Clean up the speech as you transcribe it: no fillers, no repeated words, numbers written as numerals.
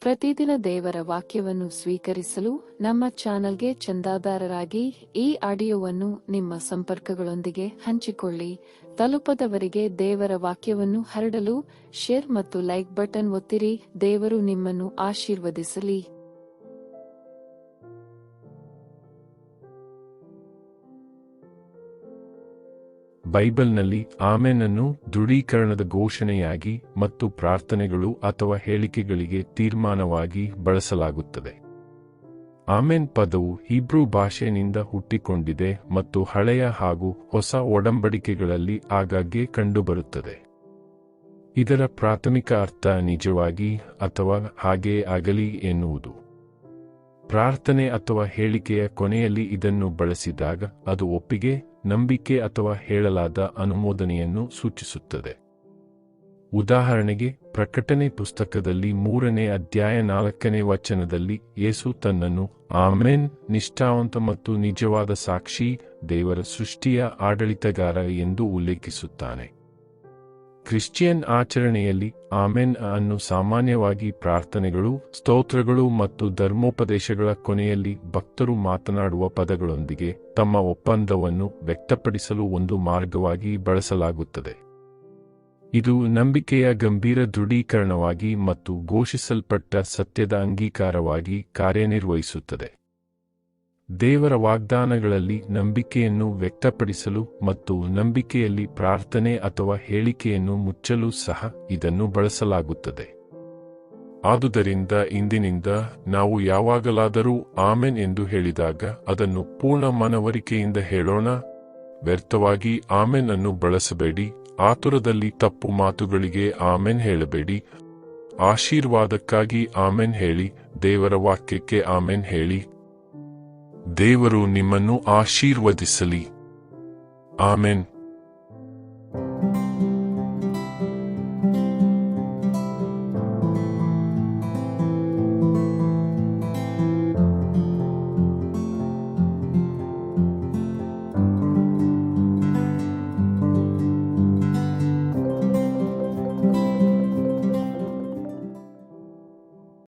ಪ್ರತಿದಿನ ದೇವರ ವಾಕ್ಯವನ್ನು ಸ್ವೀಕರಿಸಲು ನಮ್ಮ ಚಾನೆಲ್ಗೆ ಚಂದಾದಾರರಾಗಿ ಈ ಆಡಿಯೋವನ್ನು ನಿಮ್ಮ ಸಂಪರ್ಕಗಳೊಂದಿಗೆ ಹಂಚಿಕೊಳ್ಳಿ. ತಲುಪದವರಿಗೆ ದೇವರ ವಾಕ್ಯವನ್ನು ಹರಡಲು ಶೇರ್ ಮತ್ತು ಲೈಕ್ ಬಟನ್ ಒತ್ತಿರಿ. ದೇವರು ನಿಮ್ಮನ್ನು ಆಶೀರ್ವದಿಸಲಿ. ಬೈಬಲ್ನಲ್ಲಿ ಆಮೆನ್ ಅನ್ನು ದೃಢೀಕರಣದ ಘೋಷಣೆಯಾಗಿ ಮತ್ತು ಪ್ರಾರ್ಥನೆಗಳು ಅಥವಾ ಹೇಳಿಕೆಗಳಿಗೆ ತೀರ್ಮಾನವಾಗಿ ಬಳಸಲಾಗುತ್ತದೆ. ಆಮೆನ್ ಪದವು ಹೀಬ್ರೂ ಭಾಷೆಯಿಂದ ಹುಟ್ಟಿಕೊಂಡಿದೆ ಮತ್ತು ಹಳೆಯ ಹಾಗೂ ಹೊಸ ಒಡಂಬಡಿಕೆಗಳಲ್ಲಿ ಆಗಾಗ್ಗೆ ಕಂಡುಬರುತ್ತದೆ. ಇದರ ಪ್ರಾಥಮಿಕ ಅರ್ಥ ನಿಜವಾಗಿ ಅಥವಾ ಹಾಗೇ ಆಗಲಿ ಎನ್ನುವುದು. ಪ್ರಾರ್ಥನೆ ಅಥವಾ ಹೇಳಿಕೆಯ ಕೊನೆಯಲ್ಲಿ ಇದನ್ನು ಬಳಸಿದಾಗ ಅದು ಒಪ್ಪಿಗೆ, ನಂಬಿಕೆ ಅಥವಾ ಹೇಳಲಾದ ಅನುಮೋದನೆಯನ್ನು ಸೂಚಿಸುತ್ತದೆ. ಉದಾಹರಣೆಗೆ, ಪ್ರಕಟಣೆ ಪುಸ್ತಕದಲ್ಲಿ 3ನೇ ಅಧ್ಯಾಯ 4ನೇ ವಚನದಲ್ಲಿ ಯೇಸು ತನ್ನನ್ನು ಆಮೆನ್, ನಿಷ್ಠಾವಂತ ಮತ್ತು ನಿಜವಾದ ಸಾಕ್ಷಿ, ದೇವರ ಸೃಷ್ಟಿಯ ಆಡಳಿತಗಾರ ಎಂದು ಉಲ್ಲೇಖಿಸುತ್ತಾನೆ. ಕ್ರಿಶ್ಚಿಯನ್ ಆಚರಣೆಯಲ್ಲಿ ಆಮೆನ್ ಅನ್ನು ಸಾಮಾನ್ಯವಾಗಿ ಪ್ರಾರ್ಥನೆಗಳು, ಸ್ತೋತ್ರಗಳು ಮತ್ತು ಧರ್ಮೋಪದೇಶಗಳ ಕೊನೆಯಲ್ಲಿ ಭಕ್ತರು ಮಾತನಾಡುವ ಪದಗಳೊಂದಿಗೆ ತಮ್ಮ ಒಪ್ಪಂದವನ್ನು ವ್ಯಕ್ತಪಡಿಸಲು ಒಂದು ಮಾರ್ಗವಾಗಿ ಬಳಸಲಾಗುತ್ತದೆ. ಇದು ನಂಬಿಕೆಯ ಗಂಭೀರ ದೃಢೀಕರಣವಾಗಿ ಮತ್ತು ಘೋಷಿಸಲ್ಪಟ್ಟ ಸತ್ಯದ ಅಂಗೀಕಾರವಾಗಿ ಕಾರ್ಯನಿರ್ವಹಿಸುತ್ತದೆ. ದೇವರ ವಾಗ್ದಾನಗಳಲ್ಲಿ ನಂಬಿಕೆಯನ್ನು ವ್ಯಕ್ತಪಡಿಸಲು ಮತ್ತು ನಂಬಿಕೆಯಲ್ಲಿ ಪ್ರಾರ್ಥನೆ ಅಥವಾ ಹೇಳಿಕೆಯನ್ನು ಮುಚ್ಚಲು ಸಹ ಇದನ್ನು ಬಳಸಲಾಗುತ್ತದೆ. ಆದುದರಿಂದ ಇಂದಿನಿಂದ ನಾವು ಯಾವಾಗಲಾದರೂ ಆಮೆನ್ ಎಂದು ಹೇಳಿದಾಗ ಅದನ್ನು ಪೂರ್ಣ ಮನವರಿಕೆಯಿಂದ ಹೇಳೋಣ. ವ್ಯರ್ಥವಾಗಿ ಆಮೆನ್ ಅನ್ನು ಬಳಸಬೇಡಿ. ಆತುರದಲ್ಲಿ ತಪ್ಪು ಮಾತುಗಳಿಗೆ ಆಮೆನ್ ಹೇಳಬೇಡಿ. ಆಶೀರ್ವಾದಕ್ಕಾಗಿ ಆಮೆನ್ ಹೇಳಿ. ದೇವರ ವಾಕ್ಯಕ್ಕೆ ಆಮೆನ್ ಹೇಳಿ. ದೇವರು ನಿಮ್ಮನ್ನು ಆಶೀರ್ವದಿಸಲಿ. ಆಮೆನ್.